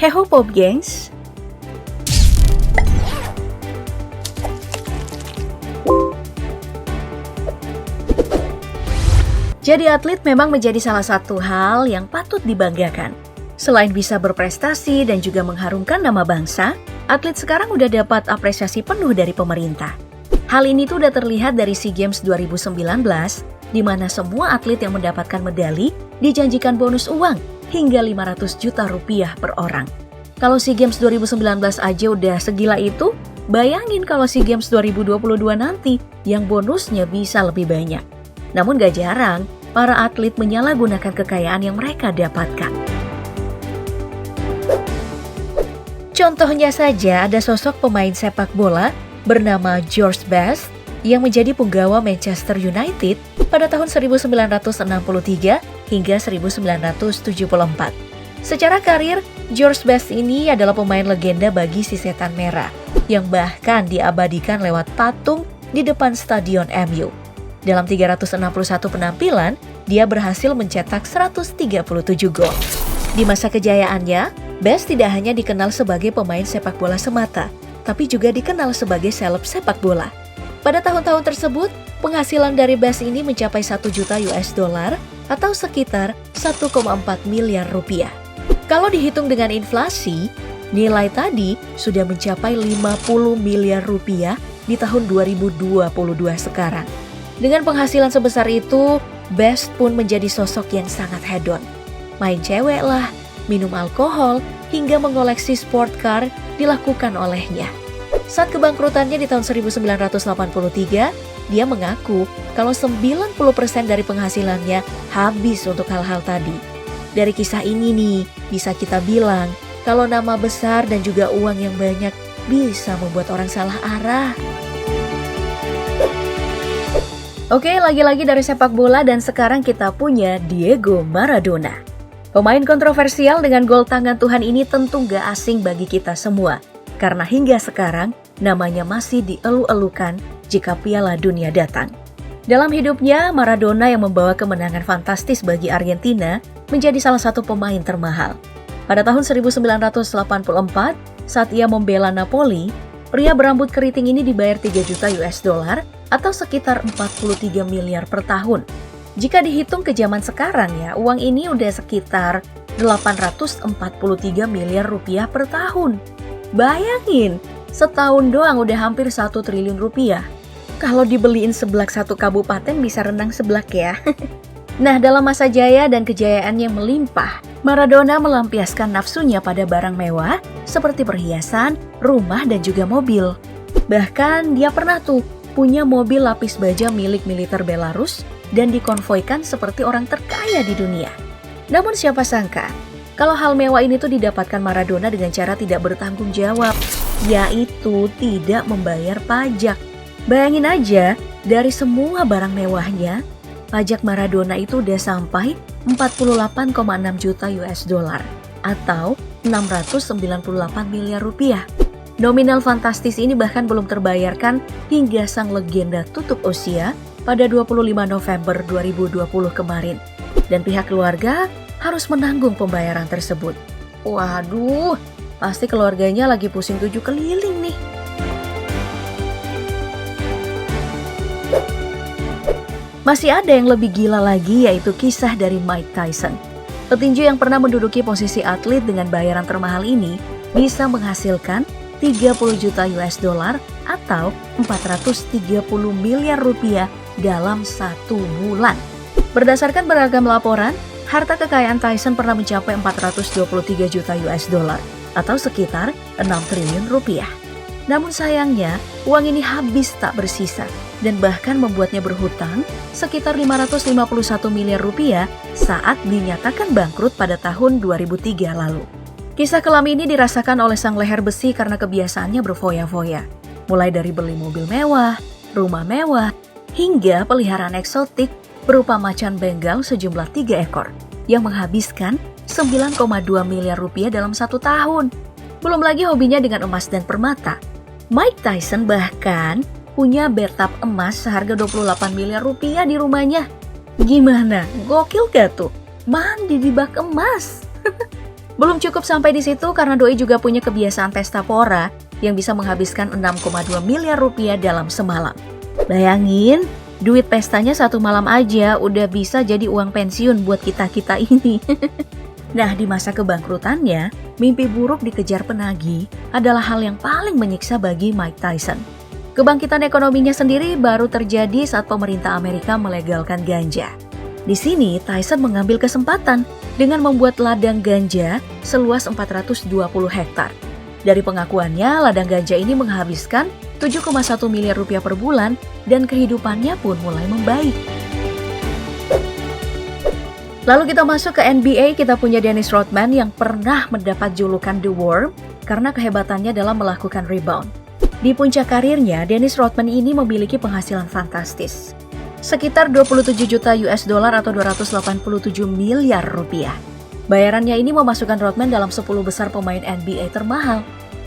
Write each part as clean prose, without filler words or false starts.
Heho Pop gengs! Jadi atlet memang menjadi salah satu hal yang patut dibanggakan. Selain bisa berprestasi dan juga mengharumkan nama bangsa, atlet sekarang udah dapat apresiasi penuh dari pemerintah. Hal ini tuh udah terlihat dari SEA Games 2019, di mana semua atlet yang mendapatkan medali dijanjikan bonus uang hingga 500 juta rupiah per orang. Kalau SEA Games 2019 aja udah segila itu, bayangin kalau SEA Games 2022 nanti yang bonusnya bisa lebih banyak. Namun gak jarang, para atlet menyalahgunakan kekayaan yang mereka dapatkan. Contohnya saja ada sosok pemain sepak bola bernama George Best yang menjadi punggawa Manchester United pada tahun 1963 hingga 1974. Secara karir, George Best ini adalah pemain legenda bagi si setan merah yang bahkan diabadikan lewat patung di depan stadion MU. Dalam 361 penampilan, dia berhasil mencetak 137 gol. Di masa kejayaannya, Best tidak hanya dikenal sebagai pemain sepak bola semata, tapi juga dikenal sebagai seleb sepak bola. Pada tahun-tahun tersebut, penghasilan dari Best ini mencapai 1 juta US dollar atau sekitar 1,4 miliar rupiah. Kalau dihitung dengan inflasi, nilai tadi sudah mencapai 50 miliar rupiah di tahun 2022 sekarang. Dengan penghasilan sebesar itu, Best pun menjadi sosok yang sangat hedon. Main cewek lah, minum alkohol, hingga mengoleksi sport car dilakukan olehnya. Saat kebangkrutannya di tahun 1983, dia mengaku kalau 90% dari penghasilannya habis untuk hal-hal tadi. Dari kisah ini nih, bisa kita bilang kalau nama besar dan juga uang yang banyak bisa membuat orang salah arah. Oke, lagi-lagi dari sepak bola dan sekarang kita punya Diego Maradona. Pemain kontroversial dengan gol tangan Tuhan ini tentu gak asing bagi kita semua. Karena hingga sekarang namanya masih dielu-elukan jika Piala Dunia datang. Dalam hidupnya, Maradona yang membawa kemenangan fantastis bagi Argentina menjadi salah satu pemain termahal. Pada tahun 1984, saat ia membela Napoli, pria berambut keriting ini dibayar 3 juta US dollar atau sekitar 43 miliar per tahun. Jika dihitung ke zaman sekarang ya, uang ini udah sekitar 843 miliar rupiah per tahun. Bayangin, setahun doang udah hampir 1 triliun rupiah. Kalau dibeliin seblak satu kabupaten bisa renang seblak ya. Nah, dalam masa jaya dan kejayaan yang melimpah, Maradona melampiaskan nafsunya pada barang mewah seperti perhiasan, rumah, dan juga mobil. Bahkan dia pernah tuh punya mobil lapis baja milik militer Belarus dan dikonvoikan seperti orang terkaya di dunia. Namun siapa sangka, kalau hal mewah ini tuh didapatkan Maradona dengan cara tidak bertanggung jawab, yaitu tidak membayar pajak. Bayangin aja, dari semua barang mewahnya, pajak Maradona itu udah sampai 48,6 juta US dollar atau 698 miliar rupiah. Nominal fantastis ini bahkan belum terbayarkan hingga sang legenda tutup usia pada 25 November 2020 kemarin. Dan pihak keluarga harus menanggung pembayaran tersebut. Waduh, pasti keluarganya lagi pusing 7 keliling nih. Masih ada yang lebih gila lagi, yaitu kisah dari Mike Tyson. Petinju yang pernah menduduki posisi atlet dengan bayaran termahal ini bisa menghasilkan 30 juta US dollar atau 430 miliar rupiah dalam 1 bulan. Berdasarkan beragam laporan, harta kekayaan Tyson pernah mencapai 423 juta US dollar atau sekitar 6 triliun rupiah. Namun sayangnya, uang ini habis tak bersisa dan bahkan membuatnya berhutang sekitar 551 miliar rupiah saat dinyatakan bangkrut pada tahun 2003 lalu. Kisah kelam ini dirasakan oleh sang leher besi karena kebiasaannya berfoya-foya. Mulai dari beli mobil mewah, rumah mewah, hingga peliharaan eksotik berupa macan Bengal sejumlah 3 ekor yang menghabiskan 9,2 miliar rupiah dalam 1 tahun. Belum lagi hobinya dengan emas dan permata. Mike Tyson bahkan punya bathtub emas seharga 28 miliar rupiah di rumahnya. Gimana? Gokil gak tuh? Mandi di bak emas. Belum cukup sampai di situ karena Doi juga punya kebiasaan tes tapora yang bisa menghabiskan 6,2 miliar rupiah dalam semalam. Bayangin, duit pestanya satu malam aja udah bisa jadi uang pensiun buat kita-kita ini. Nah, di masa kebangkrutannya, mimpi buruk dikejar penagih adalah hal yang paling menyiksa bagi Mike Tyson. Kebangkitan ekonominya sendiri baru terjadi saat pemerintah Amerika melegalkan ganja. Di sini, Tyson mengambil kesempatan dengan membuat ladang ganja seluas 420 hektar. Dari pengakuannya, ladang ganja ini menghabiskan 7,1 miliar rupiah per bulan dan kehidupannya pun mulai membaik. Lalu kita masuk ke NBA, kita punya Dennis Rodman yang pernah mendapat julukan The Worm karena kehebatannya dalam melakukan rebound. Di puncak karirnya, Dennis Rodman ini memiliki penghasilan fantastis. Sekitar 27 juta US dollar atau 287 miliar rupiah. Bayarannya ini memasukkan Rodman dalam 10 besar pemain NBA termahal.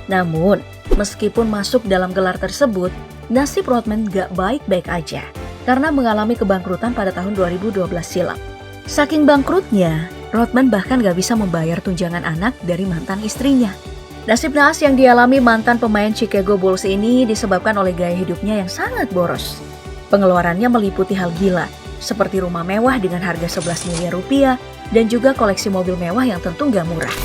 Namun, meskipun masuk dalam gelar tersebut, nasib Rodman gak baik-baik aja karena mengalami kebangkrutan pada tahun 2012 silam. Saking bangkrutnya, Rodman bahkan gak bisa membayar tunjangan anak dari mantan istrinya. Nasib naas yang dialami mantan pemain Chicago Bulls ini disebabkan oleh gaya hidupnya yang sangat boros. Pengeluarannya meliputi hal gila, seperti rumah mewah dengan harga 11 miliar rupiah dan juga koleksi mobil mewah yang tentu gak murah.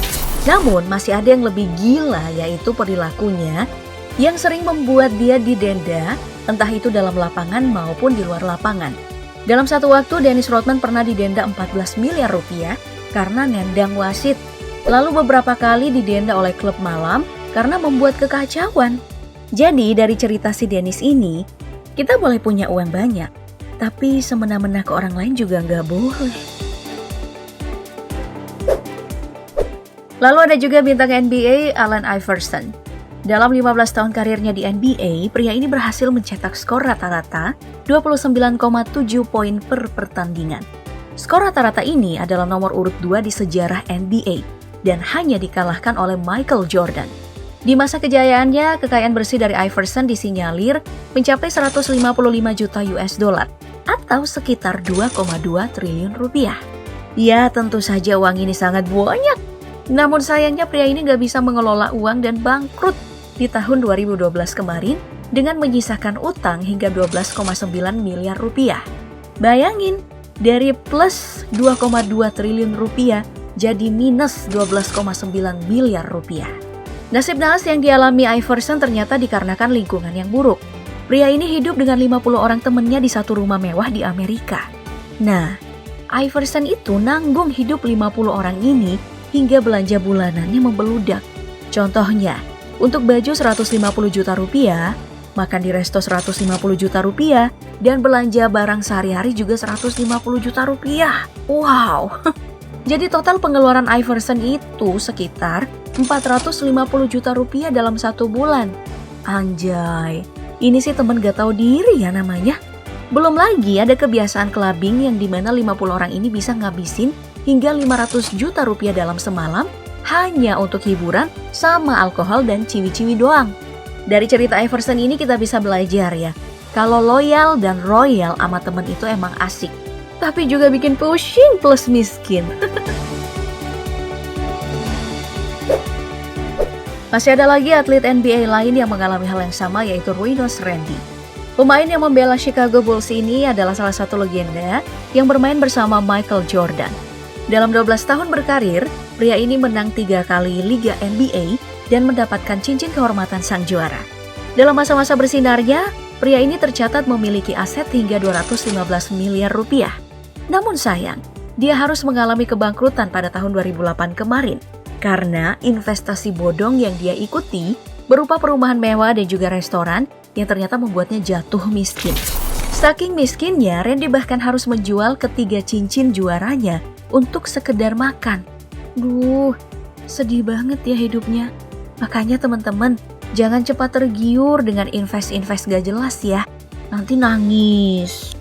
Namun masih ada yang lebih gila, yaitu perilakunya yang sering membuat dia didenda, entah itu dalam lapangan maupun di luar lapangan. Dalam satu waktu, Dennis Rodman pernah didenda 14 miliar rupiah karena nendang wasit. Lalu beberapa kali didenda oleh klub malam karena membuat kekacauan. Jadi dari cerita si Dennis ini, kita boleh punya uang banyak, tapi semena-mena ke orang lain juga nggak boleh. Lalu ada juga bintang NBA Allen Iverson. Dalam 15 tahun karirnya di NBA, pria ini berhasil mencetak skor rata-rata 29,7 poin per pertandingan. Skor rata-rata ini adalah nomor urut 2 di sejarah NBA dan hanya dikalahkan oleh Michael Jordan. Di masa kejayaannya, kekayaan bersih dari Iverson disinyalir mencapai 155 juta US dollar atau sekitar 2,2 triliun rupiah. Ya, tentu saja uang ini sangat banyak. Namun sayangnya pria ini gak bisa mengelola uang dan bangkrut di tahun 2012 kemarin dengan menyisakan utang hingga 12,9 miliar rupiah. Bayangin, dari plus 2,2 triliun rupiah jadi minus 12,9 miliar rupiah. Nasib naas yang dialami Iverson ternyata dikarenakan lingkungan yang buruk. Pria ini hidup dengan 50 orang temannya di satu rumah mewah di Amerika. Nah, Iverson itu nanggung hidup 50 orang ini hingga belanja bulanannya membeludak. Contohnya, untuk baju 150 juta rupiah, makan di resto 150 juta rupiah, dan belanja barang sehari-hari juga 150 juta rupiah. Wow! Jadi total pengeluaran Iverson itu sekitar 450 juta rupiah dalam satu bulan. Anjay, ini sih temen gak tahu diri ya namanya. Belum lagi ada kebiasaan clubbing yang dimana 50 orang ini bisa ngabisin hingga 500 juta rupiah dalam semalam hanya untuk hiburan sama alkohol dan ciwi-ciwi doang. Dari cerita Iverson ini kita bisa belajar ya, kalau loyal dan royal sama temen itu emang asik, tapi juga bikin pusing plus miskin. Masih ada lagi atlet NBA lain yang mengalami hal yang sama, yaitu Ruinos Randy. Pemain yang membela Chicago Bulls ini adalah salah satu legenda yang bermain bersama Michael Jordan. Dalam 12 tahun berkarir, pria ini menang 3 kali Liga NBA dan mendapatkan cincin kehormatan sang juara. Dalam masa-masa bersinarnya, pria ini tercatat memiliki aset hingga 215 miliar rupiah. Namun sayang, dia harus mengalami kebangkrutan pada tahun 2008 kemarin karena investasi bodong yang dia ikuti berupa perumahan mewah dan juga restoran yang ternyata membuatnya jatuh miskin. Saking miskinnya, Randy bahkan harus menjual ketiga cincin juaranya untuk sekedar makan. Duh, sedih banget ya hidupnya. Makanya teman-teman, jangan cepat tergiur dengan invest-invest gak jelas ya. Nanti nangis.